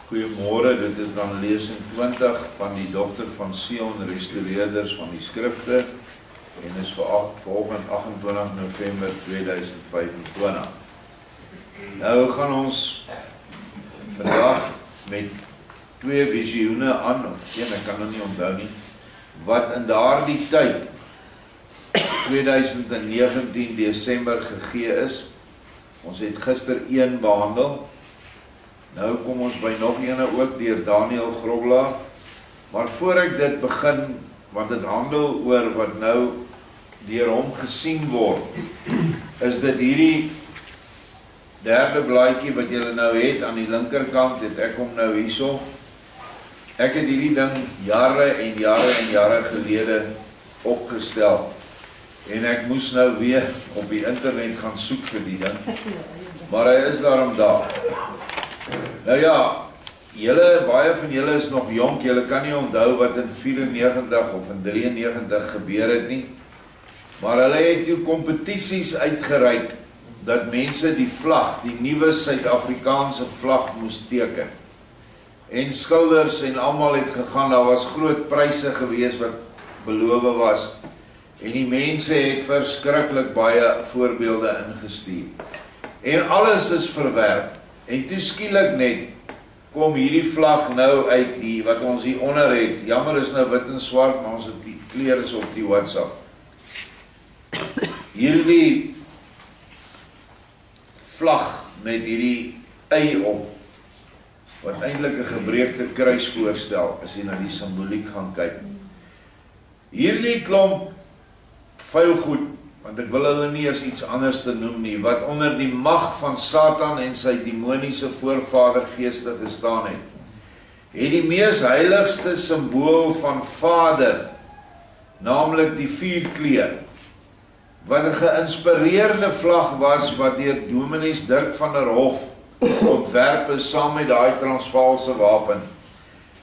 Goeiemôre, dit is dan lesing 20 van die dogter van Sion, restaureerders van die skrifte, en is vanoggend 28 November 2025. Nou gaan ons vandag met twee visioene aan, of een, ek kan nou nie onthou nie, wat in daardie tyd 2019 Desember gegee is. Ons het gister een behandel. Nou kom ons by nog ene ook deur Daniel Grobler. Maar voor ek dit begin, want dit handel oor wat nou deur hom gesien word, is dit hierdie derde blaadjie wat julle nou het aan die linkerkant, het ek hom nou hierso. Ek het hierdie ding jare en jare gelede opgestel. En ek moes nou weer op die internet gaan soek vir die ding. Maar hy is daarom daar. Nou ja, baie van julle is nog jonk, julle kan nie onthou wat in 94 of in 93 gebeur het nie. Maar hulle het toe kompetisies uitgereik dat mense die vlag, die nuwe Suid-Afrikaanse vlag moes teken. En skilders en almal het gegaan, daar was groot pryse gewees wat beloof was. En die mense het verskriklik baie voorbeelde ingestuur. En alles is verwerp. En toe skielik net kom hierdie vlag nou uit die wat ons hier onder het. Jammer is nou wit en swart, maar ons het die kleur is op die WhatsApp. Hierdie vlag met hierdie ei op, wat eintlik 'n gebreekte kruis voorstel, as jy na die simboliek gaan kyk. Hierdie klomp vuil goed, want ek wil hulle nie eers iets anders te noem nie, wat onder die mag van Satan en sy demoniese voorvadergeeste gestaan het die mees heiligste simbool van Vader, naamlik die vierkleur, wat 'n geïnspireerde vlag was, wat deur Dominees Dirk van der Hof ontwerp is, saam met daai Transvaalse wapen.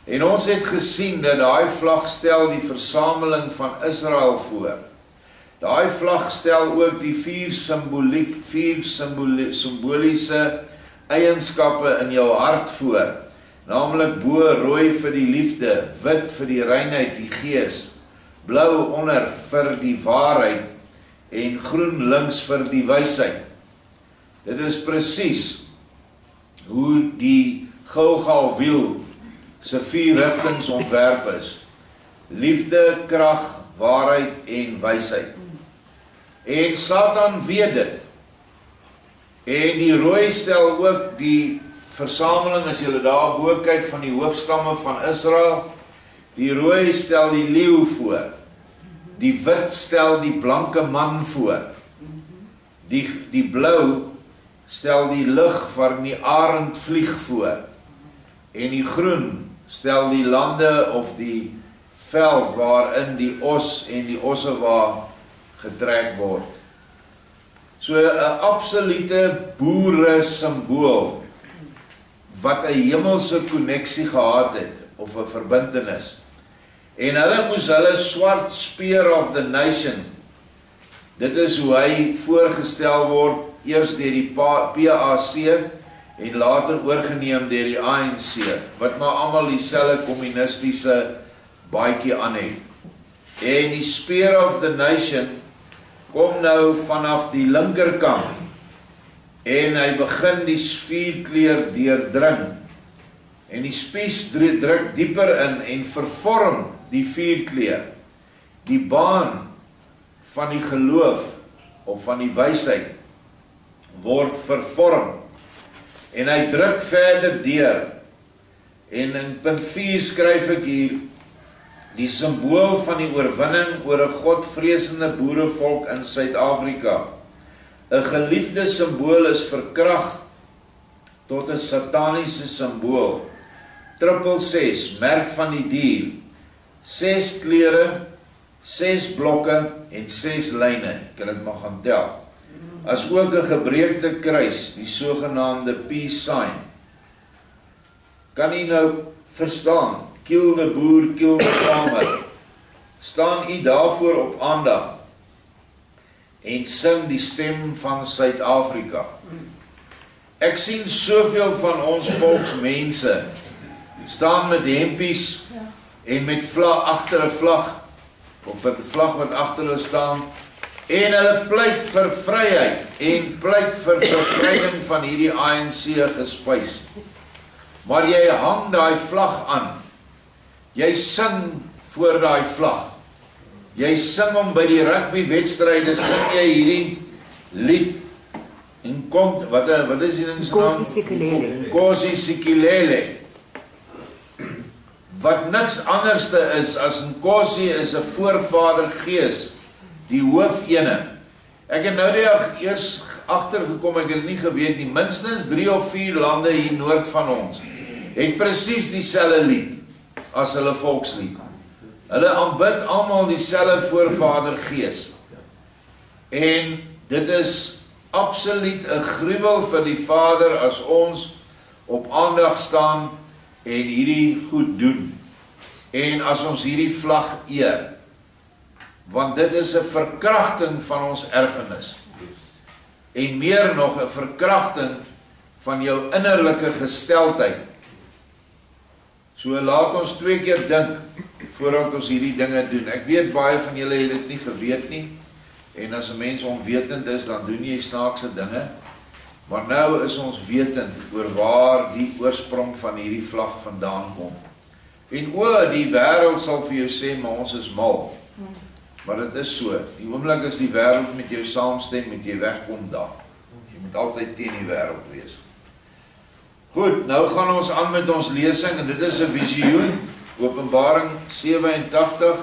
En ons het gesien dat daai vlag stel die versameling van Israel voor. Daai vlag stel ook die vier simboliese eienskappe in jou hart voor, naamlik bo rooi vir die liefde, wit vir die reinheid, die gees, blou onder vir die waarheid en groen links vir die wysheid. Dit is presies hoe die Gilgalwiel se vier rigtings ontwerp is: liefde, krag, waarheid en wysheid. En Satan weet dit. En die rooi stel ook die versameling, as julle daar bo kyk, van die hoofstamme van Israel. Die rooi stel die leeu voor. Die wit stel die blanke man voor. Die blou stel die lig waarin die arend vlieg voor. En die groen stel die lande of die veld waarin die os en die ossewa getrek word. So 'n absolute boere simbool wat 'n hemelse koneksie gehad het, of 'n verbintenis. En hulle moes hulle swart spear of the nation, dit is hoe hy voorgestel word, eers deur die PAC en later oorgeneem deur die ANC, wat maar almal dieselfde kommunistiese baadjie aan het. En die spear of the nation kom nou vanaf die linkerkant, en hy begin die vierkleur deurdring, en die spies druk dieper in en vervorm die vierkleur. Die baan van die geloof of van die wysheid word vervorm, en hy druk verder deur. En in punt 4 skryf ek hier: die simbool van die oorwinning oor 'n godvreesende boerevolk in Suid-Afrika. 'n geliefde simbool is verkragt tot 'n sataniese simbool. 666, merk van die dier. 6 kleure, 6 blokke en 6 lyne. Ek kan dit maar gaan tel. As ook 'n gebreekte kruis, die sogenaamde peace sign. Kan jy nou verstaan? Kill the boer, kill the farmer. Staan u daarvoor op aandag en sing die stem van Suid-Afrika. Ek sien soveel van ons volksmense staan met hempies en met vlag, agter 'n vlag, of 'n vlag wat agter hulle staan, en hulle pleit vir vryheid en pleit vir bevryding van hierdie ANC gespuis. Maar jy hang daai vlag aan. Jy sing voor daai vlag. Jy sing hom by die rugbywedstryde, sing jy hierdie lied. En kom, wat is die ding se naam? Nkosi Sikelel'. Nkosi Sikelel'. Wat niks anderste is as Nkosi is 'n voorvader gees, die hoofene. Ek het nou die dag eers agtergekom, ek het nie geweet nie, minstens 3 of 4 lande hier noord van ons het presies dieselfde lied as hulle volkslied. Hulle aanbid almal dieselfde voorvader gees. En dit is absoluut 'n gruwel vir die Vader as ons op aandag staan en hierdie goed doen. En as ons hierdie vlag eer. Want dit is 'n verkrachting van ons erfenis. En meer nog 'n verkrachting van jou innerlike gesteldheid. So laat ons 2 keer dink voordat ons hierdie dinge doen. Ek weet baie van julle het dit nie geweet nie. En as 'n mens onwetend is, dan doen jy snaakse dinge. Maar nou is ons wetend oor waar die oorsprong van hierdie vlag vandaan kom. En die wêreld sal vir jou sê, maar ons is mal. Maar dit is so. Die oomblik as die wêreld met jou saamstem, met jy wegkom daar. Jy moet altyd teen die wêreld wees. Goed, nou gaan ons aan met ons lesing en dit is 'n visioen, Openbaring 87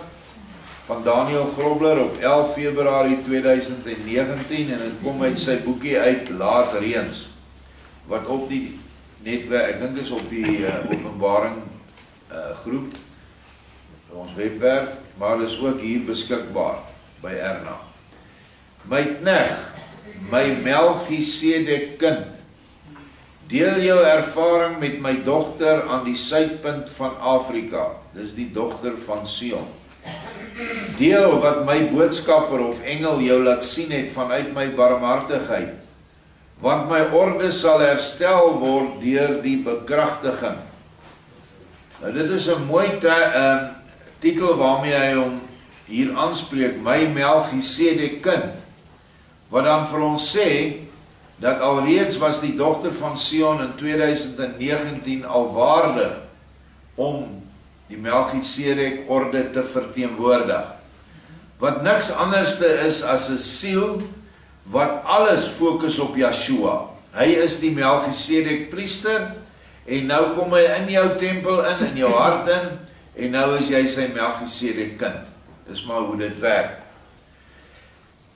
van Daniel Grobler op 11 Februarie 2019 en dit kom uit sy boekie uit Laat Reëns wat op die netwerk, ek dink is op die Openbaring groep ons webwerf, maar is ook hier beskikbaar by Erna. My knegt, my Melchisedek kind, deel jou ervaring met my dogter aan die suidpunt van Afrika. Dis die dogter van Sion. Deel wat my boodskapper of engel jou laat sien het vanuit my barmhartigheid, want my orde sal herstel word deur die bekragtiging. Nou dit is 'n mooi titel waarmee hy hom hier aanspreek, my Melchisedek kind, wat dan vir ons sê, dat alreeds was die dogter van Sion in 2019 al waardig om die Melchisedek orde te verteenwoordig. Wat niks anderste is as 'n siel wat alles fokus op Yeshua. Hy is die Melchisedek priester en nou kom hy in jou tempel in jou hart in en nou is jy sy Melchisedek kind. Dis maar hoe dit werk.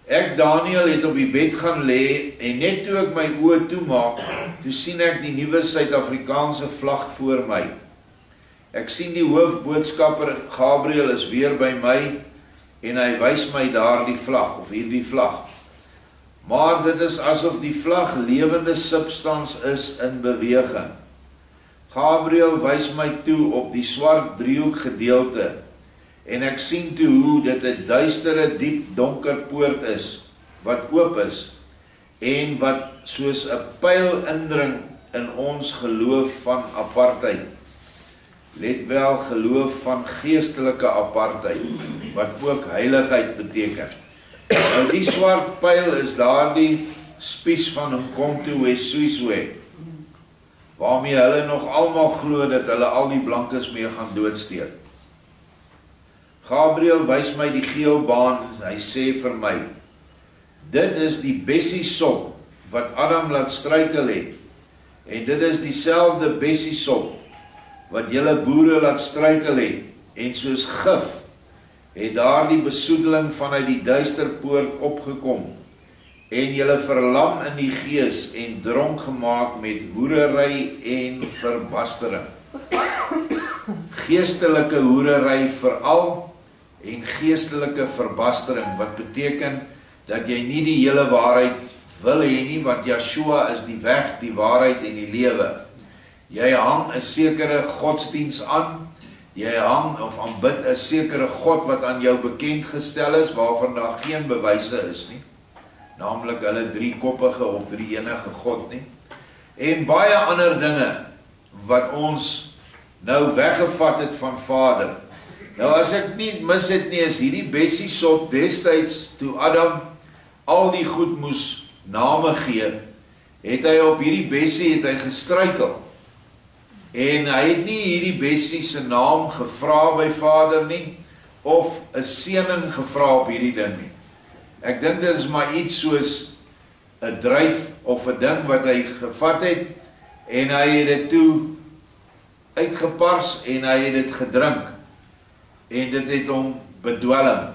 Ek, Daniel, het op die bed gaan lê en net toe ek my oë toemaak, toe sien ek die nuwe Suid-Afrikaanse vlag voor my. Ek sien die hoofboodskapper Gabriel is weer by my en hy wys my daardie vlag of hierdie vlag. Maar dit is asof die vlag lewende substans is in beweging. Gabriel wys my toe op die swart driehoek gedeelte en ek sien toe hoe dit 'n duistere, diep donker poort is wat oop is en wat soos 'n pyl indring in ons geloof van apartheid. Let wel, geloof van geestelike apartheid wat ook heiligheid beteken. Nou die swart pyl is daardie spies van Umkhonto we Sizwe, waarmee hulle nog almal glo dat hulle al die blankes mee gaan doodsteek. Gabriel wys my die geel baan en hy sê vir my, dit is die bessiesop wat Adam laat struikel het, en dit is dieselfde bessiesop wat julle boere laat struikel het, en soos gif het daardie besoedeling vanuit die duisterpoort opgekom, en julle verlam in die gees en dronk gemaak met hoerery en verbastering. Geestelike hoerery veral en geestelike verbastering, wat beteken dat jy nie die hele waarheid wil hê nie, want Yeshua is die weg, die waarheid en die lewe. Jy hang 'n sekere godsdiens aan, jy hang of aanbid 'n sekere God wat aan jou bekend gestel is, waarvan daar geen bewyse is nie, naamlik hulle driekoppige of drie-enige God nie, en baie ander dinge wat ons nou weggevat het van Vader. Nou as ek nie mis het nie, is hierdie bessiesop destyds, toe Adam al die goed moes name gee, het hy op hierdie bessie het hy gestruikel. En hy het nie hierdie bessie se naam gevra by Vader nie, of 'n seëning gevra op hierdie ding nie. Ek dink dit is maar iets soos 'n dryf of 'n ding wat hy gevat het, en hy het dit toe uitgepars en hy het dit gedrink. En dit het hom bedwelm.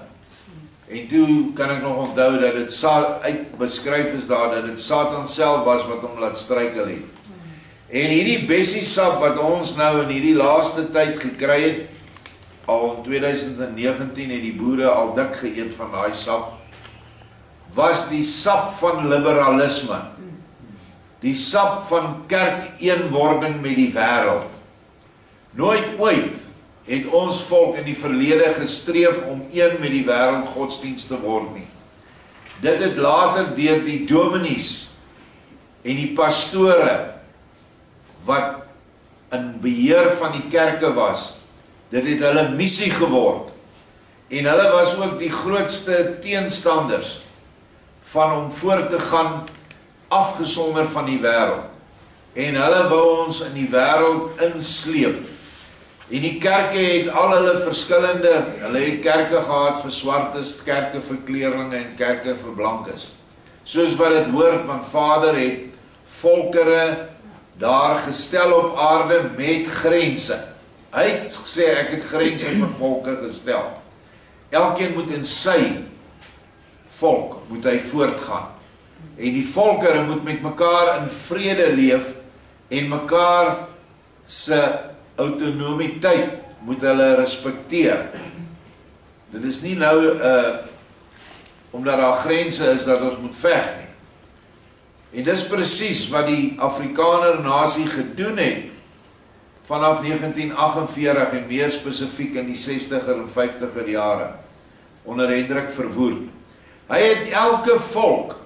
En toe kan ek nog onthou dat dit uit beskryf is daar, dat dit Satan self was wat hom laat struikel het. En hierdie bessiesap wat ons nou in hierdie laaste tyd gekry het, al in 2019 het die boere al dik geëet van daai sap, was die sap van liberalisme. Die sap van kerkeenwording met die wêreld. Nooit ooit het ons volk in die verlede gestreef om een met die wêreld godsdienst te word nie. Dit het later deur die dominees en die pastore wat in beheer van die kerke was, dit het hulle missie geword. En hulle was ook die grootste teenstanders van om voort te gaan afgesonder van die wêreld. En hulle wou ons in die wêreld insleep. En die kerke het al hulle verskillende, hulle het kerke gehad vir swartes, kerke vir kleerlinge en kerke vir blankes. Soos wat dit hoort, want Vader het volkere daar gestel op aarde met grense. Hy het gesê, ek het grense vir volke gestel. Elkeen moet in sy volk, moet hy voortgaan. En die volkere moet met mekaar in vrede leef, en mekaar se autonomiteit moet hulle respekteer. Dit is nie nou, omdat daar grense is, dat ons moet veg nie. En dis presies wat die Afrikaner nasie gedoen het, vanaf 1948 en meer spesifiek in die 60er en 50er jare, onder Hendrik Verwoerd. Hy het elke volk,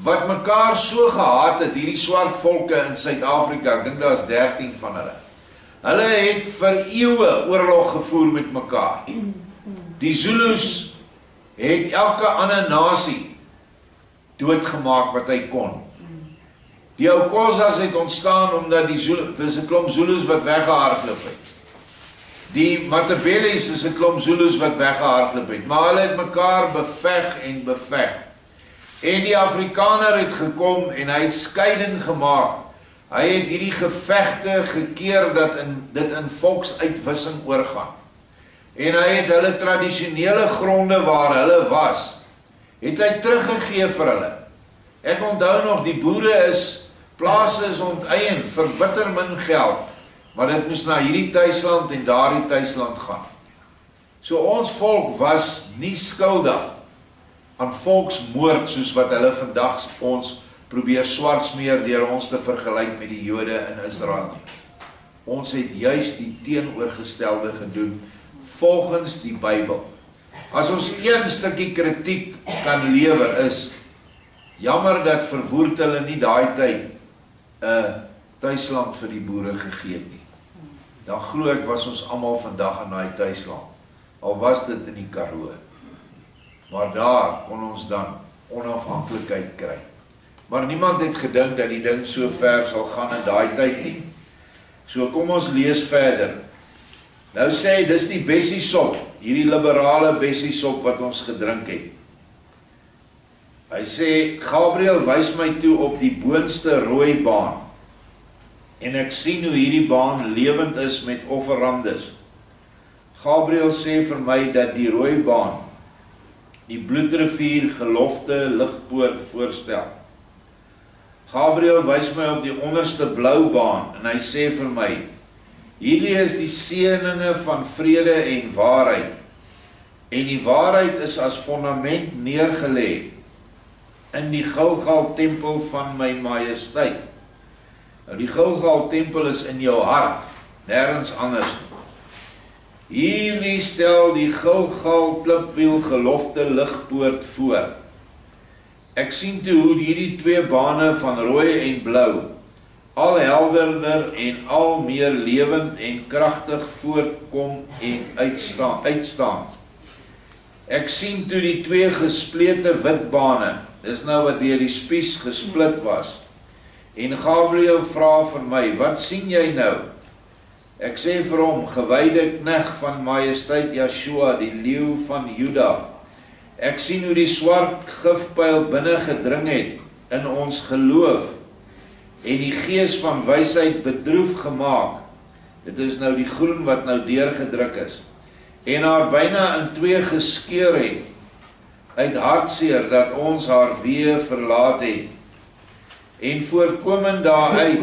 wat mekaar so gehaat het, hierdie swart volke in Suid-Afrika, ek dink daar is 13 van hulle het vir eeue oorlog gevoer met mekaar. Die Zulus het elke ander nasie doodgemaak wat hy kon. Die Xhosas het ontstaan omdat die Zulus, is 'n klomp Zulus wat weggehardloop het. Die Matabele's is 'n klomp Zulus wat weggehardloop het, maar hulle het mekaar beveg en beveg. En die Afrikaner het gekom en hy het skeiding gemaak. Hy het hierdie gevegte gekeer dat dit in volksuitwissing oorgaan. En hy het hulle tradisionele gronde waar hulle was, het hy teruggegee vir hulle. Ek onthou nog, die boere plase is onteien vir bitter min geld, maar dit moes na hierdie tuisland en daardie tuisland gaan. So ons volk was nie skuldig aan volksmoord soos wat hulle vandag ons probeer swartsmeer deur ons te vergelyk met die Jode in Israel nie. Ons het juist die teenoorgestelde gedoen volgens die Bybel. As ons een stukkie kritiek kan lewer is, jammer dat Verwoerd hulle nie daai tyd 'n tuisland vir die boere gegee het nie. Dan glo ek was ons almal vandag in daai tuisland. Al was dit in die Karoo. Maar daar kon ons dan onafhanklikheid kry. Maar niemand het gedink dat die ding so ver sal gaan in daai tyd nie. So kom ons lees verder. Nou sê hy, dis die bessiesop, hierdie liberale bessiesop wat ons gedrink het. Hy sê, Gabriël wys my toe op die boonste rooi baan. En ek sien hoe hierdie baan lewend is met offerandes. Gabriël sê vir my dat die rooi baan die bloedrivier gelofte ligpoort voorstel. Gabriël wys my op die onderste blou baan en hy sê vir my, hierdie is die seëninge van vrede en waarheid. En die waarheid is as fondament neergelê in die Gilgal tempel van my majesteit. Nou die Gilgal tempel is in jou hart, nergens anders. Hierdie stel die Gilgal klipwiel gelofte ligpoort voor. Ek sien toe hoe hierdie twee bane van rooi en blou al helderder en al meer lewend en kragtig voortkom en uitstaan. Ek sien toe die twee gesplete witbane, dis nou wat deur die spies gesplit was. En Gabriël vra vir my, wat sien jy nou? Ek sê vir hom, gewyde knegt van majesteit Yeshua, die leeu van Juda. Ek sien hoe die swart gifpyl binne gedring het in ons geloof en die gees van wysheid bedroef gemaak. Dit is nou die groen wat nou deurgedruk is. En haar byna in twee geskeur het uit hartseer dat ons haar weer verlaat het. En voorkomend daaruit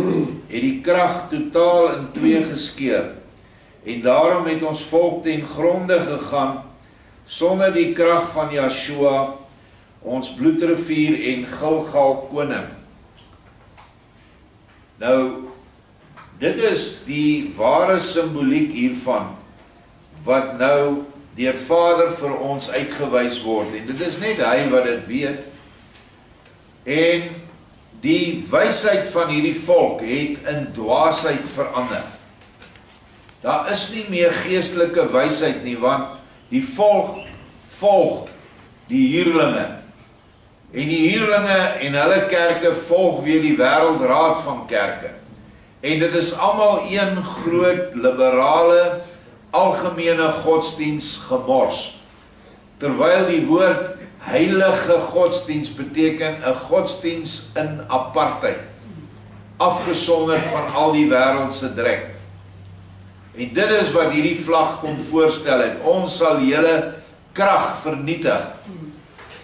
het die krag totaal in twee geskeur. En daarom het ons volk ten gronde gegaan sonder die krag van Yeshua, ons bloedrivier en Gilgal koning. Nou, dit is die ware simboliek hiervan, wat nou deur Vader vir ons uitgewys word. En dit is net hy wat dit weet. En die wysheid van hierdie volk het in dwaasheid verander. Daar is nie meer geestelike wysheid nie, want die volg die huurlinge. En die huurlinge en hulle kerke volg weer die wêreldraad van kerke. En dit is almal een groot liberale algemene godsdiens gemors. Terwyl die woord heilige godsdiens beteken 'n godsdiens in apartheid, afgesonderd van al die wêreldse drek. En dit is wat hierdie vlag kom voorstel het. Ons sal julle krag vernietig.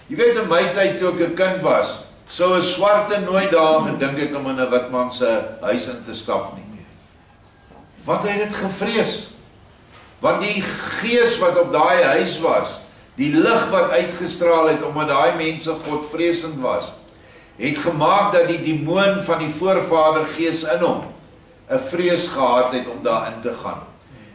Jy weet, in my tyd toe ek 'n kind was, sou 'n swarte nooit daaraan gedink het om in 'n wit man se huis in te stap nie. Wat het dit gevrees? Want die gees wat op daai huis was, die lig wat uitgestraal het omdat daai mense godvreesend was, het gemaak dat die demoon van die voorvadergees in hom 'n vrees gehad het om daar in te gaan.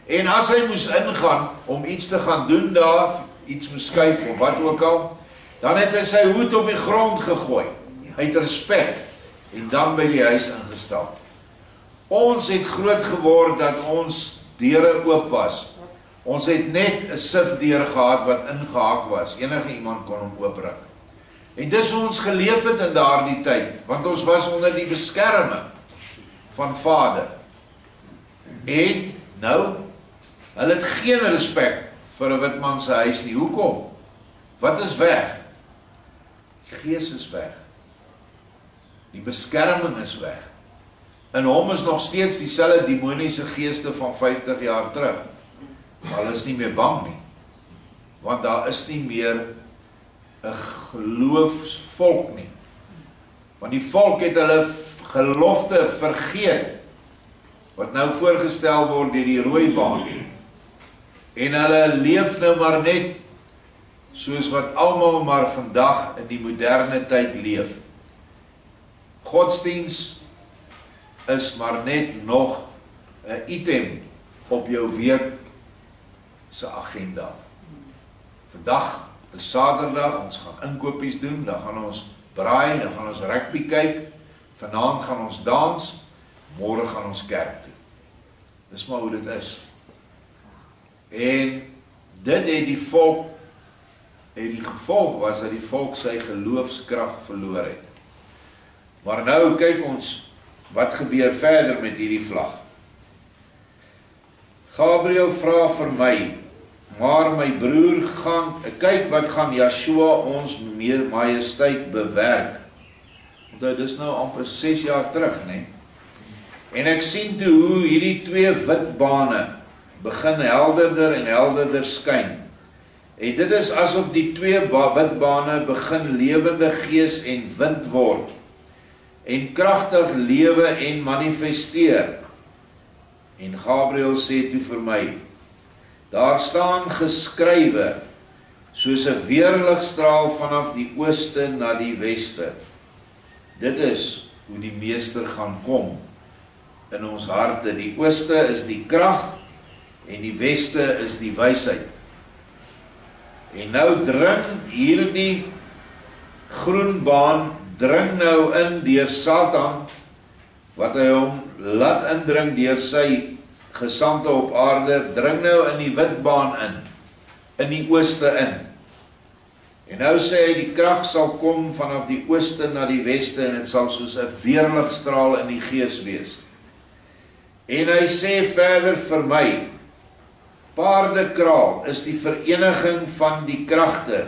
En as hy moes ingaan om iets te gaan doen daar, iets moes skuif of wat ook al, dan het hy sy hoed op die grond gegooi, uit respek, en dan by die huis ingestap. Ons het groot geword dat ons deure oop was. Ons het net 'n sifdeur gehad wat ingehaak was. Enige iemand kon hom oopbreek. En dis hoe ons geleef het in daardie tyd, want ons was onder die beskerming van Vader. En nou, hulle het geen respek vir 'n wit man se huis nie. Hoekom? Wat is weg? Die gees is weg. Die beskerming is weg. In hom is nog steeds dieselfde demoniese geeste van 50 jaar terug. Maar hulle is nie meer bang nie. Want daar is nie meer 'n geloofsvolk nie. Want die volk het hulle gelofte vergeet, wat nou voorgestel word deur die rooi baan. En hulle leef nou maar net soos wat almal maar vandag in die moderne tyd leef. Godsdiens is maar net nog 'n item op jou week se agenda. Vandag is Saterdag, ons gaan inkopies doen, dan gaan ons braai, dan gaan ons rugby kyk, vanaand gaan ons dans, môre gaan ons kerk toe. Dis maar hoe dit is. En dit het die volk, die gevolg was dat die volk sy geloofskrag verloor het. Maar nou kyk ons, wat gebeur verder met hierdie vlag? Gabriël vra vir my, maar my broer kyk wat gaan Yeshua ons majesteit bewerk. Want dit is nou amper 6 jaar terug, né? En ek sien toe hoe hierdie twee wit bane begin helderder en helderder skyn. En dit is asof die twee wit bane begin lewende gees en wind word en kragtig lewe en manifesteer. En Gabriël sê toe vir my, daar staan geskrywe, soos 'n weerligstraal vanaf die ooste na die weste. Dit is hoe die meester gaan kom in ons harte. Die ooste is die krag en die weste is die wysheid. En nou dring hierdie groen baan dring nou in deur Satan wat hy hom laat indring deur sy gesandte op aarde, dring nou in die witbaan in die ooste in. En nou sê hy, die krag sal kom vanaf die ooste na die weste, en dit sal soos 'n weerligstraal in die gees wees. En hy sê verder vir my, paardekraal is die vereniging van die kragte,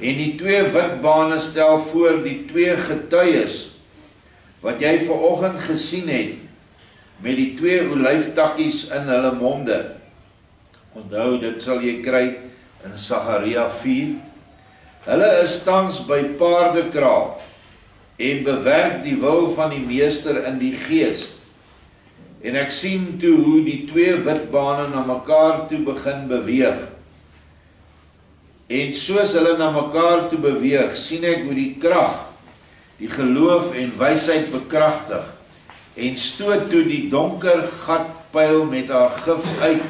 en die twee witbane stel voor die twee getuies, wat jy vanoggend gesien het, met die twee olyftakkies in hulle monde. Onthou, dit sal jy kry in Sagaria 4. Hulle is tans by paardekraal, en bewerk die wil van die meester in die gees. En ek sien toe hoe die twee witbane na mekaar toe begin beweeg. En soos hulle na mekaar toe beweeg, sien ek hoe die krag, die geloof en wysheid bekragtig, en stoot toe die donker gatpyl met haar gif uit,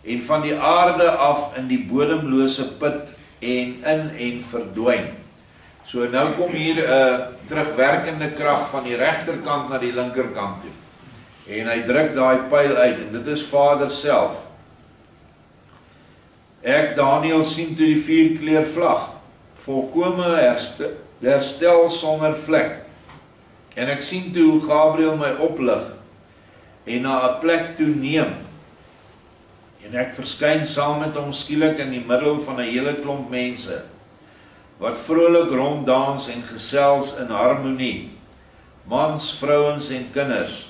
en van die aarde af in die bodemlose put en verdwyn. So nou kom hier 'n terugwerkende krag van die regterkant na die linkerkant toe. En hy druk daai pyl uit, en dit is Vader self. Ek, Daniel, sien toe die 4-kleur vlag, volkome herstel sonder vlek. En ek sien toe hoe Gabriel my oplig, en na 'n plek toe neem. En ek verskyn saam met hom skielik in die middel van 'n hele klomp mense, wat vrolik ronddans en gesels in harmonie, mans, vrouens en kinders.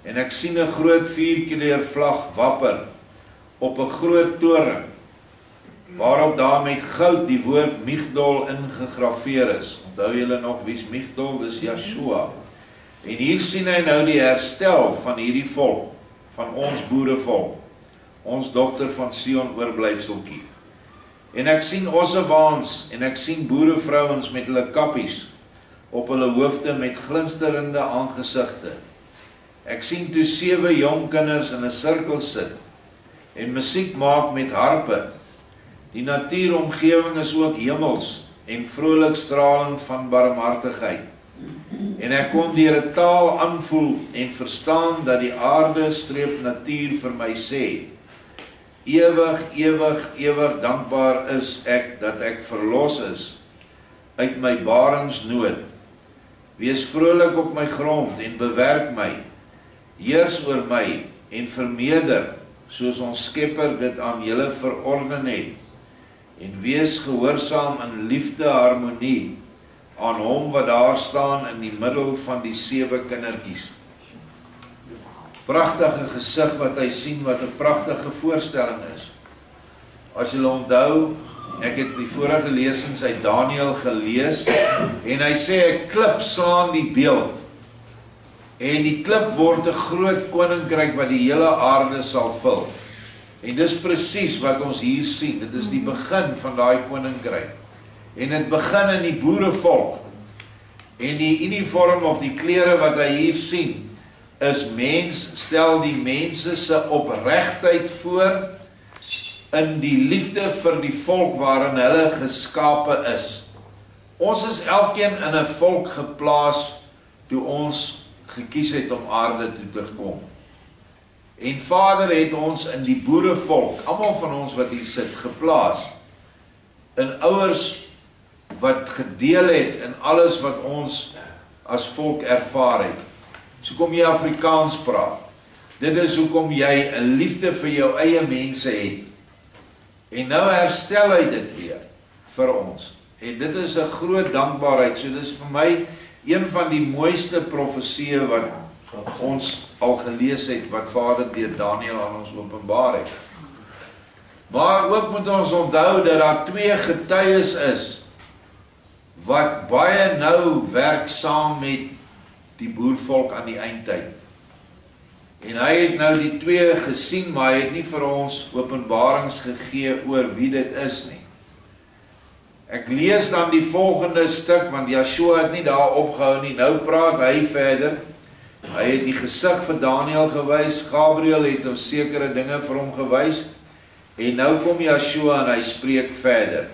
En ek sien 'n groot 4-kleur vlag wapper op 'n groot toring, waarop daar met goud die woord Migdol ingegraveer is. Onthou julle nog wie's Migdol? Dis Yeshua. En hier sien hy nou die herstel van hierdie volk, van ons boerevolk, ons dogter van Sion oorblyfseltjie. En ek sien ossewaans, en ek sien boerevrouens met hulle kappies op hulle hoofde met glinsterende aangesigte. Ek sien toe 7 jong kinders in 'n sirkel sit en musiek maak met harpe. Die natuuromgewing is ook hemels en vrolik stralend van barmhartigheid. En ek kon deur 'n taal aanvoel en verstaan dat die aarde streep natuur vir my sê: ewig, ewig, ewig dankbaar is ek dat ek verlos is uit my barensnood. Wees vrolik op my grond en bewerk my. Heers oor my en vermeerder, soos ons Skepper dit aan julle verorden het. En wees gehoorsaam in liefde harmonie aan hom wat daar staan in die middel van die 7 kindertjies. Pragtige gesig wat hy sien, wat 'n pragtige voorstelling is. As julle onthou, ek het die vorige lesings uit Daniel gelees, en hy sê 'n klip slaan die beeld. En die klip word 'n groot koninkryk wat die hele aarde sal vul. En dis presies wat ons hier sien. Dit is die begin van daai koninkryk. En dit begin in die boerevolk. En die uniform of die klere wat hy hier sien, is stel die mense se opregtheid voor in die liefde vir die volk waarin hulle geskape is. Ons is elkeen in 'n volk geplaas toe ons gekies het om aarde toe te kom. En Vader het ons in die boerevolk, almal van ons wat hier sit, geplaas. In ouers wat gedeel het in alles wat ons as volk ervaar het. So kom jy Afrikaans praat. Dit is hoekom jy 'n liefde vir jou eie mense het. En nou herstel hy dit weer vir ons. En dit is 'n groot dankbaarheid. So dis vir my een van die mooiste profesieë wat ons al gelees het, wat Vader deur Daniel aan ons openbaar het. Maar ook moet ons onthou dat daar 2 getuies is wat baie nou werk saam met die boervolk aan die eindtyd. En hy het nou die 2 gesien, maar hy het nie vir ons openbarings gegee oor wie dit is nie. Ek lees dan die volgende stuk, want Yeshua het nie daar opgehou nie. Nou praat hy verder. Hy het die gesig vir Daniel gewys, Gabriel het hom sekere dinge vir hom gewys, en nou kom Yeshua en hy spreek verder.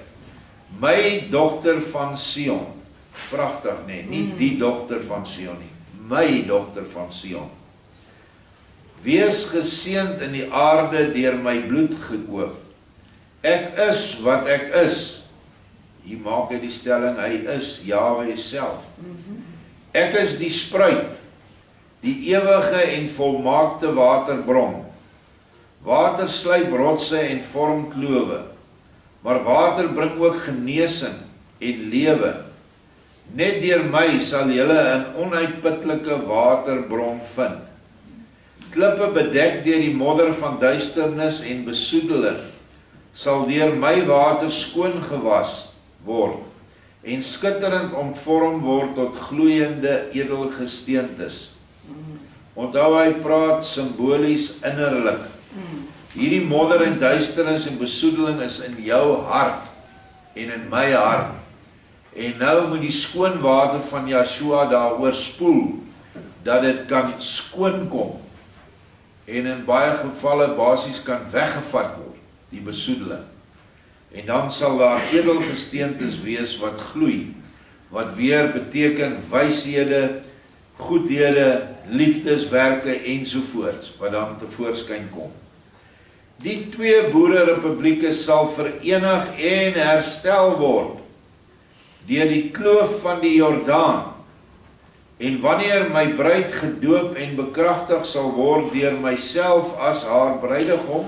My dogter van Sion, pragtig nie die dogter van Sion nie, my dogter van Sion. Wees geseënd in die aarde deur my bloed gekoop. Ek is wat ek is. Hier maak hy die stelling, hy is Jahwe self. Ek is die spruit, die ewige en volmaakte waterbron. Water slyp rotse en vorm klowe, maar water bring ook genesing en lewe. Net deur my sal julle 'n onuitputlike waterbron vind. Klippe bedek deur die modder van duisternis en besoedeling, sal deur my water skoon gewas word en skitterend omvorm word tot gloeiende edelgesteentes. Onthou, hy praat simbolies innerlik. Hierdie modder en duisternis en besoedeling is in jou hart en in my hart. En nou moet die skoon water van Yeshua daaroor spoel, dat dit kan skoon kom en in baie gevalle basies kan weggevat word, die besoedeling. En dan sal daar edelgesteentes wees wat gloei, wat weer beteken wyshede, goedhede, liefdeswerke ensovoorts, wat dan tevoorskyn kom. Die twee boererepublieke sal verenig en herstel word deur die kloof van die Jordaan. En wanneer my bruid gedoop en bekragtig sal word deur myself as haar bruidegom,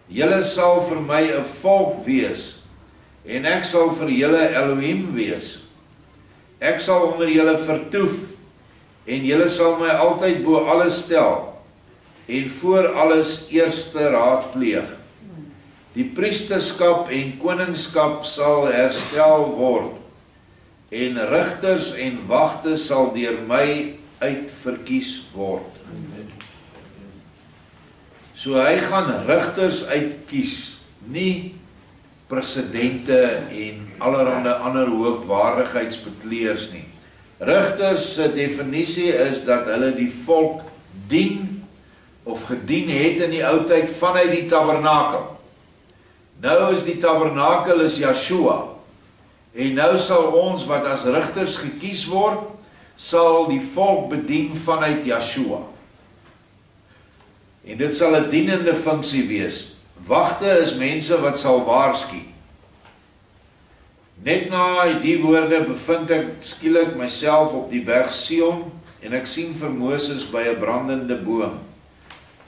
julle sal vir my 'n volk wees, en ek sal vir julle Elohim wees. Ek sal onder julle vertoef, en julle sal my altyd bo alles stel, en voor alles eerste raadpleeg. Die priesterskap en koningskap sal herstel word, en rigters en wagte sal deur my uitverkies word. So hy gaan rigters uitkies, nie presidente en allerhande ander hoogwaardigheidsbekleers nie. Rigters se definisie is dat hulle die volk dien of gedien het in die ou tyd vanuit die tabernakel. Nou is die tabernakel is Yeshua. En nou sal ons wat as rigters gekies word, sal die volk bedien vanuit Yeshua. En dit sal 'n dienende funksie wees. Wagte is mense wat sal waarsku. Net na die woorde bevind ek skielik myself op die berg Sion, en ek sien vir Moses by 'n brandende boom.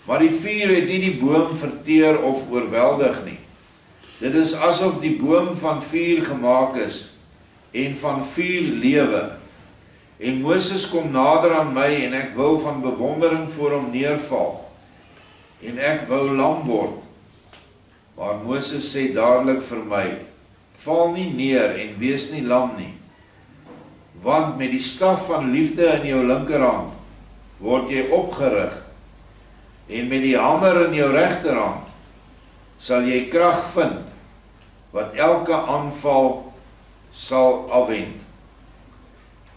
Maar die vuur het nie die boom verteer of oorweldig nie. Dit is asof die boom van vuur gemaak is, en van vuur lewe. En Moses kom nader aan my, en ek wil van bewondering voor hom neerval, en ek wou lam word. Maar Moses sê dadelik vir my, val nie neer en wees nie lam nie, want met die staf van liefde in jou linkerhand word jy opgerig, en met die hamer in jou regterhand sal jy krag vind, wat elke aanval sal afwend.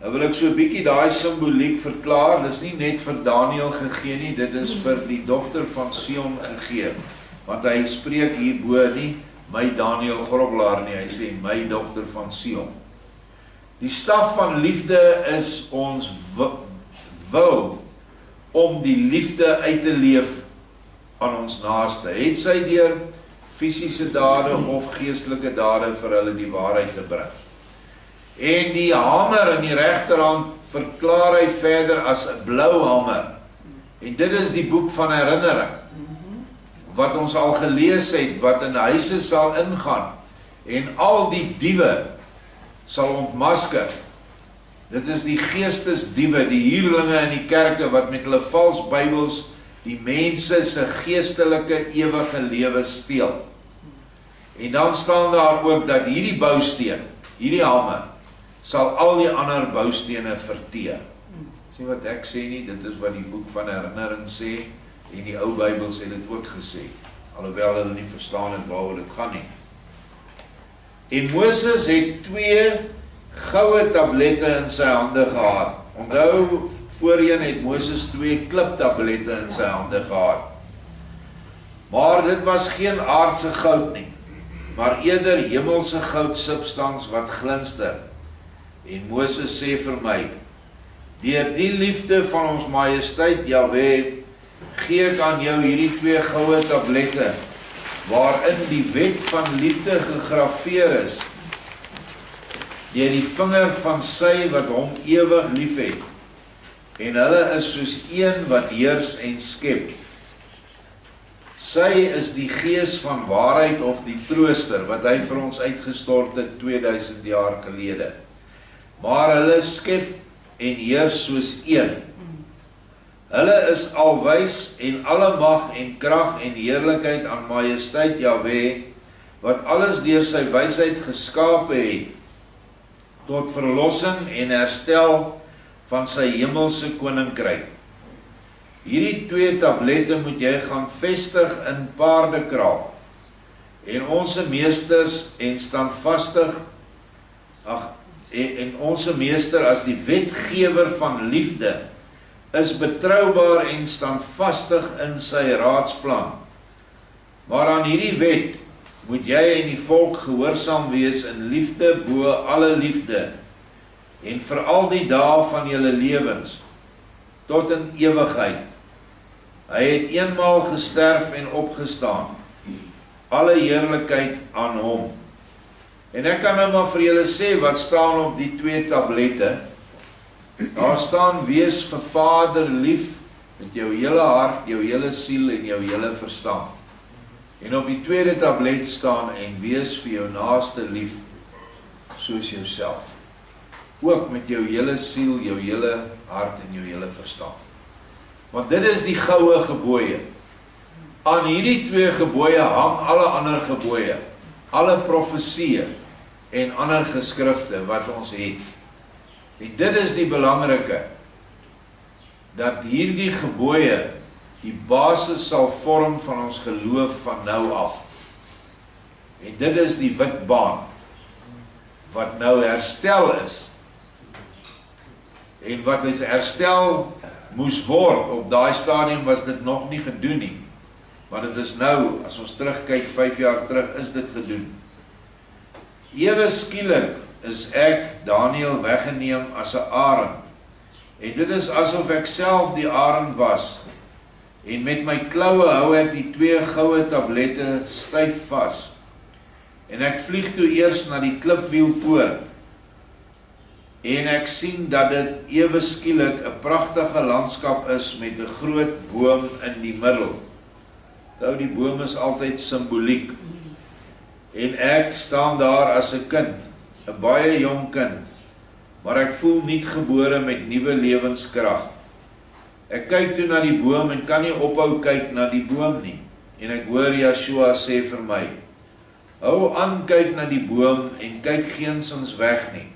Nou wil ek so 'n bietjie daai simboliek verklaar. Dit is nie net vir Daniël gegee nie, dit is vir die dogter van Sion gegee. Want hy spreek hierbo nie my Daniël Groblaar nie, hy sê my dogter van Sion. Die staf van liefde is ons wil om die liefde uit te leef aan ons naaste. Het sy deur fisiese dade of geestelike dade vir hulle die waarheid te bring. En die hamer in die regterhand verklaar hy verder as 'n blou hamer. En dit is die boek van herinnering, wat ons al gelees het, wat in huise sal ingaan, en al die diewe sal ontmasker. Dit is die geestesdiewe, die huurlinge in die kerke, wat met hulle vals Bybels die mense se geestelike ewige lewe steel. En dan staan daar ook dat hierdie bousteen, hierdie hamer, sal al die ander boustene verteer. Sien wat ek sê nie, dit is wat die boek van herinnering sê, en die ou Bybels het dit ook gesê, alhoewel hulle nie verstaan het waaroor dit gaan nie. En Moses het 2 goue tablette in sy hande gehad. Onthou, voorheen het Moses 2 kliptablette in sy hande gehad. Maar dit was geen aardse goud nie, maar eerder hemelse goud substans wat glinster. En Moses sê vir my, Deur die liefde van ons Majesteit Jahwe, gee ek aan jou hierdie 2 goue tablette, waarin die wet van liefde gegraveer is, deur die vinger van sy wat hom ewig lief het, en hulle is soos een wat heers en skep. Sy is die gees van waarheid of die trooster, wat hy vir ons uitgestort het 2000 jaar gelede. Maar hulle skep en heers soos een. Hulle is alwys en alle mag en krag en heerlikheid aan Majesteit Jahwe, wat alles deur sy wysheid geskape het, tot verlossing en herstel van sy hemelse koninkryk. Hierdie 2 tablette moet jy gaan vestig in paardekraal, en onze meesters en standvastig, en onze meester as die wetgewer van liefde, is betroubaar en standvastig in sy raadsplan. Maar aan hierdie wet moet jy en die volk gehoorsaam wees in liefde bo alle liefde, en vir al die dae van julle lewens, tot in ewigheid. Hy het eenmaal gesterf en opgestaan, alle heerlikheid aan hom. En ek kan nou maar vir julle sê, wat staan op die 2 tablette? Daar staan, wees vir Vader lief, met jou hele hart, jou hele siel en jou hele verstand. En op die 2de tablet staan, en wees vir jou naaste lief, soos jouself. Ook met jou hele siel, jou hele hart en jou hele verstand. Want dit is die goue gebooie. Aan hierdie 2 gebooie hang alle ander gebooie, alle profesieë en ander geskrifte wat ons het. En dit is die belangrike, dat hierdie gebooie die basis sal vorm van ons geloof van nou af. En dit is die wit baan, wat nou herstel is, en wat herstel moes word. Op daai stadium was dit nog nie gedoen nie, maar dit is nou, as ons terugkyk 5 jaar terug, is dit gedoen. Ewe skielik is ek, Daniel, weggeneem as 'n arend, en dit is asof ek self die arend was, en met my kloue hou ek die 2 goue tablette styf vas, en ek vlieg toe eers na die klipwielpoort, en ek sien dat dit ewe skielik 'n pragtige landskap is met 'n groot boom in die middel. Nou, die boom is altyd simboliek. En ek staan daar as 'n kind, 'n baie jong kind, maar ek voel nuutgebore met nuwe lewenskrag. Ek kyk toe na die boom en kan nie ophou kyk na die boom nie. En ek hoor Yeshua sê vir my, hou aan kyk na die boom en kyk geensins weg nie.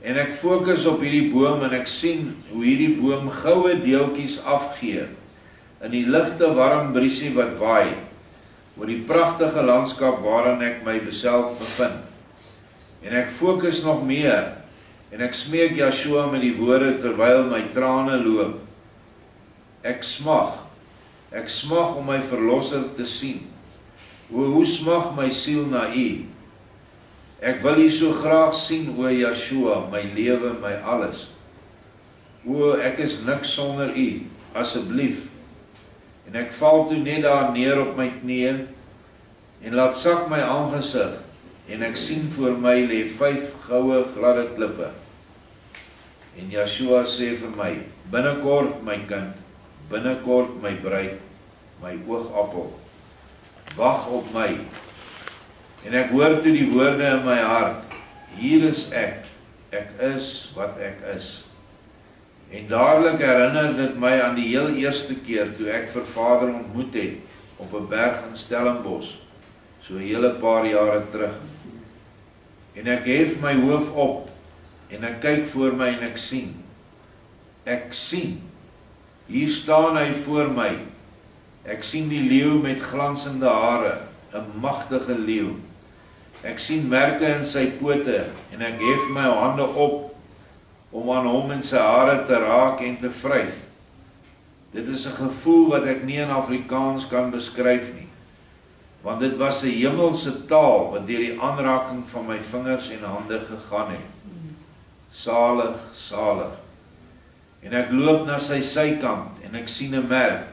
En ek fokus op hierdie boom en ek sien hoe hierdie boom goue deeltjies afgee in die ligte warm briesie wat waai oor die pragtige landskap waarin ek my beself bevind. En ek fokus nog meer en ek smeek Yeshua met die woorde terwyl my trane loop. Ek smag om my verlosser te sien. Hoe smag my siel na U? Ek wil U so graag sien, o Yeshua, my lewe, my alles. O, ek is niks sonder U, asseblief. En ek val toe net daar neer op my knieë en laat sak my aangesig en ek sien voor my lê 5 goue gladde klippe. En Yeshua sê vir my, binnekort my kind, binnekort my bruid, my oogappel, wag op my. En ek hoor toe die woorde in my hart, hier is ek is wat ek is. En dadelik herinner dit my aan die heel eerste keer toe ek vir Vader ontmoet het op 'n berg in Stellenbosch, so 'n hele paar jare terug. En ek hef my hoof op en ek kyk voor my en ek sien, hier staan hy voor my. Ek sien die leeu met glansende hare, 'n magtige leeu. Ek sien merke in sy pote en ek hef my hande op om aan hom en sy hare te raak en te vryf. Dit is 'n gevoel wat ek nie in Afrikaans kan beskryf nie, want dit was 'n hemelse taal wat deur die aanraking van my vingers en hande gegaan het. Salig, salig. En ek loop na sy sykant en ek sien 'n merk.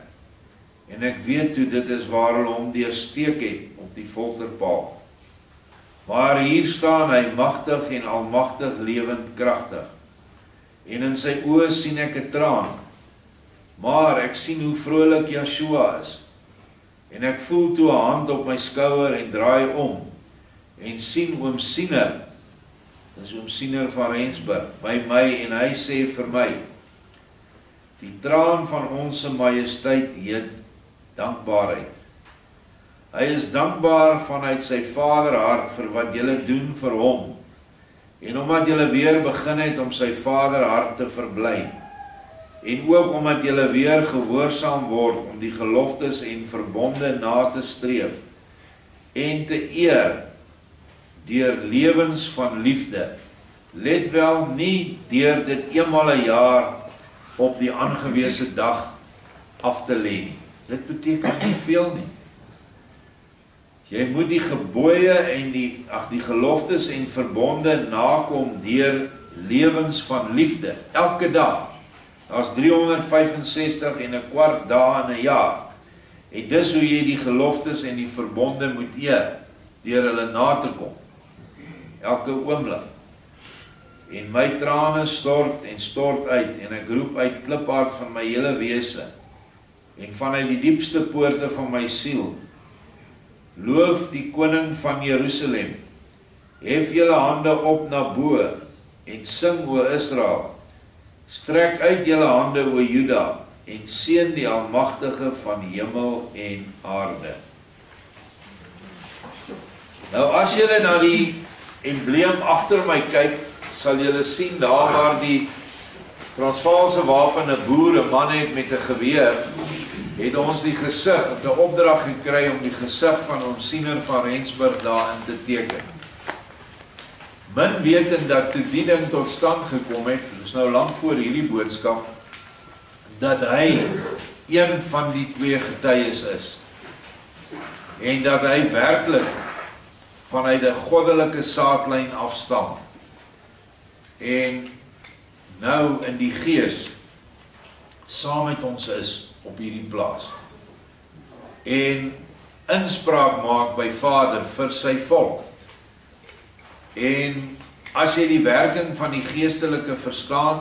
En ek weet toe dit is waar hulle hom deursteek het op die folterpaal. Maar hier staan hy magtig en almagtig lewend kragtig. En in sy oë sien ek 'n traan. Maar ek sien hoe vrolik Yeshua is. En ek voel toe 'n hand op my skouer en draai om. En sien oom Siener, dis oom Siener van Rensburg, by my en hy sê vir my, die traan van ons majesteit heet dankbaarheid. Hy is dankbaar vanuit sy vaderhart vir wat julle doen vir hom, en omdat julle weer begin het om sy vaderhart te verbly, en ook omdat julle weer gehoorsaam word om die geloftes en verbonde na te streef, en te eer, deur lewens van liefde, let wel nie deur dit eenmal 'n jaar op die aangewese dag af te lê nie. Dit beteken nie veel nie. Jy moet die gebooie en die geloftes en verbonde nakom deur lewens van liefde, elke dag. Daar's 365 en 'n kwart dae in 'n jaar. En dis hoe jy die geloftes en die verbonde moet eer, deur hulle na te kom. Elke oomblik. En my trane stort en stort uit, en ek roep uit kliphart van my hele wese, en vanuit die diepste poorte van my siel, loof die koning van Jerusalem, hef julle hande op na bo, en sing o Israel, strek uit julle hande o Juda, en seën die Almagtige van hemel en aarde. Nou as julle na die embleem agter my kyk, sal julle sien daar waar die Transvaalse wapende boer 'n man het met 'n geweer, het ons die gesig, 'n opdrag gekry om die gesig van oom Siener van Rensburg daarin te teken. Min wetend dat toe die ding tot stand gekom het, dis nou lank voor hierdie boodskap, dat hy een van die twee getuies is. En dat hy werklik vanuit 'n goddelike saadlyn afstam. En nou in die gees saam met ons is op hierdie plaas. En inspraak maak by Vader vir sy volk. En as jy die werking van die geestelike verstaan,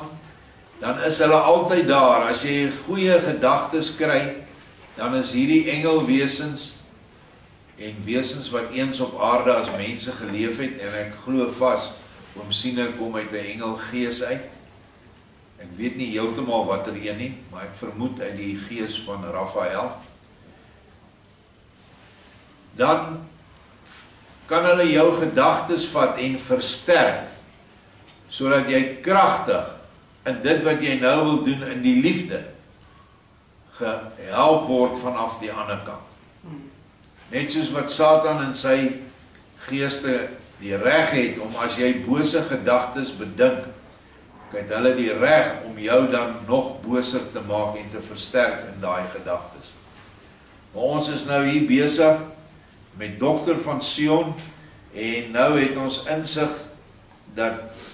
dan is hulle altyd daar. As jy goeie gedagtes kry, dan is hierdie engelwesens en wesens wat eens op aarde as mense geleef het, en ek glo vas, oom Siener kom uit 'n engelgees uit. Ek weet nie heeltemal watter een nie, maar ek vermoed uit die gees van Raphael. Dan kan hulle jou gedagtes vat en versterk, sodat jy kragtig in dit wat jy nou wil doen in die liefde, gehelp word vanaf die ander kant. Net soos wat Satan in sy geeste die reg het om as jy bose gedagtes bedink, het hulle die reg om jou dan nog boser te maak en te versterk in daai gedagtes. Maar ons is nou hier besig met Dogter van Sion, en nou het ons insig dat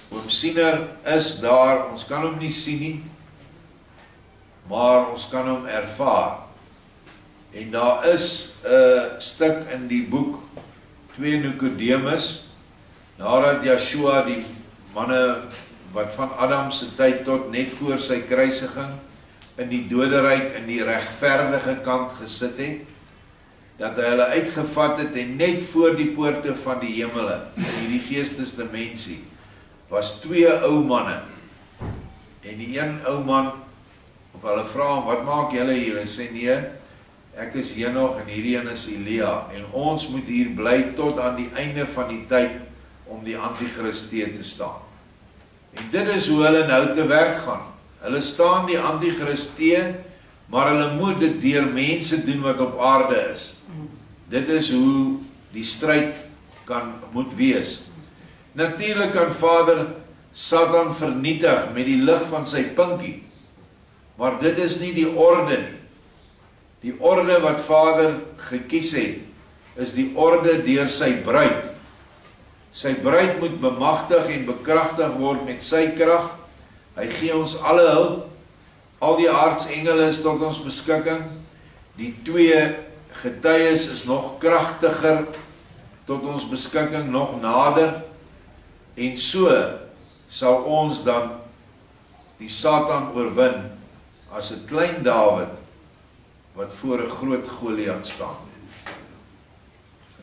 oom Siener is daar, ons kan hom nie sien nie, maar ons kan hom ervaar. En daar is 'n stuk in die boek 2 Nikodemus, nadat Yeshua die manne wat van Adam se tyd tot net voor sy kruisiging in die doderyk in die regverdige kant gesit het, dat hy hulle uitgevat het en net voor die poorte van die hemele, in hierdie geestesdimensie, was 2 ou manne. En die een ou man, of hulle vra hom, wat maak julle hier? Hy sê, nee, ek is Henog en hierdie een is Elia, en ons moet hier bly tot aan die einde van die tyd om die Antichrist te staan. En dit is hoe hulle nou te werk gaan. Hulle staan die Antichrist teen, maar hulle moet dit deur mense doen wat op aarde is. Dit is hoe die stryd moet wees. Natuurlik kan Vader Satan vernietig met die lig van sy pinkie, maar dit is nie die orde nie. Die orde wat Vader gekies het, is die orde deur sy bruid. Sy bruid moet bemagtig en bekragtig word met sy krag. Hy gee ons alle hulp, Al die aardsengele is tot ons beskikking. Die 2 getuies is nog kragtiger tot ons beskikking, nog nader. En so sal ons dan die Satan oorwin as 'n klein Dawid wat voor 'n groot Goliat staan.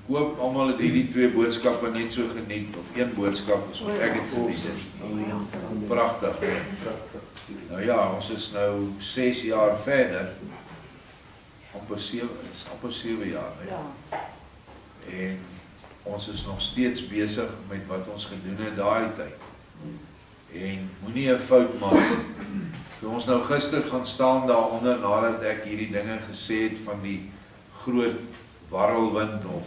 Ek hoop almal het hierdie 2 boodskappe net so geniet, of 1 boodskap is wat ek het geniet. Pragtig. Nou ja, ons is nou 6 jaar verder, amper 7 jaar. En ons is nog steeds besig met wat ons gedoen het daai tyd. En moenie 'n fout maak. Toe ons nou gister gaan staan daaronder nadat ek hierdie dinge gesê het van die groot warrelwind of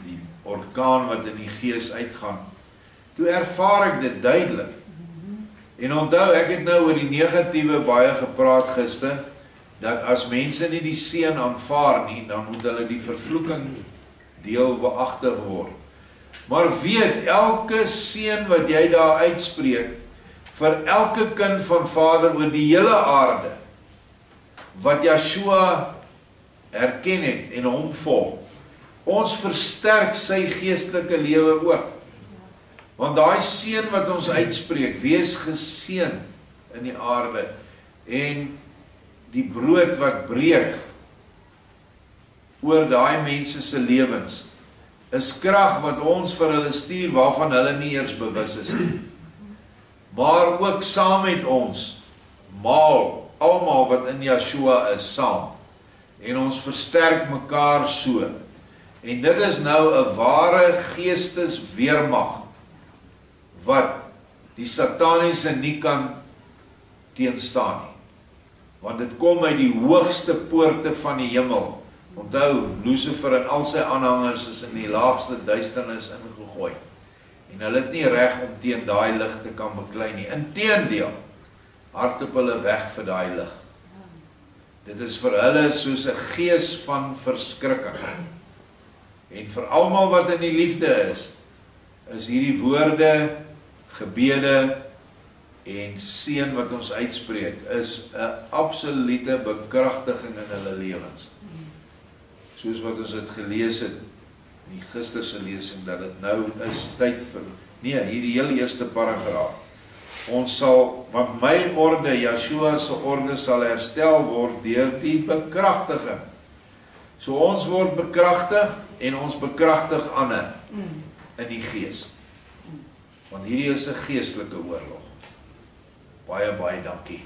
die orkaan wat in die gees uitgaan. Toe ervaar ek dit duidelik. En onthou, ek het nou oor die negatiewe baie gepraat gister, dat as mense nie die seën aanvaar nie, dan moet hulle die vervloeking deelbeagtig word. Maar weet, elke seën wat jy daar uitspreek, vir elke kind van Vader oor die hele aarde, wat Yeshua erken het en hom volg, ons versterk sy geestelike lewe ook. Want daai seën wat ons uitspreek, wees geseën in die aarde, en die brood wat breek oor daai mense se lewens, is krag wat ons vir hulle stuur, waarvan hulle nie eers bewus is nie. Maar ook saam met ons, maal, almal wat in Yeshua is, saam. En ons versterk mekaar so. En dit is nou 'n ware geestesweermag, wat die sataniese nie kan teenstaan nie. Want dit kom uit die hoogste poorte van die hemel. Onthou, Lucifer en al sy aanhangers is in die laagste duisternis ingegooi. En hulle het nie reg om teen daai lig te kan beklei nie. Inteendeel, hardop hulle weg vir daai lig. Dit is vir hulle soos 'n gees van verskrikking. En vir almal wat in die liefde is hierdie woorde, gebede en seën wat ons uitspreek, is 'n absolute bekragtiging in hulle lewens. Soos wat ons het gelees het, in die gisterse lesing, dat dit nou is tyd vir, hierdie heel eerste paragraaf. Ons sal, want my orde, Yeshua se orde, sal herstel word deur die bekragtiging. So ons word bekragtig, en ons bekragtig ander in die gees. Want hierdie is 'n geestelike oorlog. Baie, baie dankie.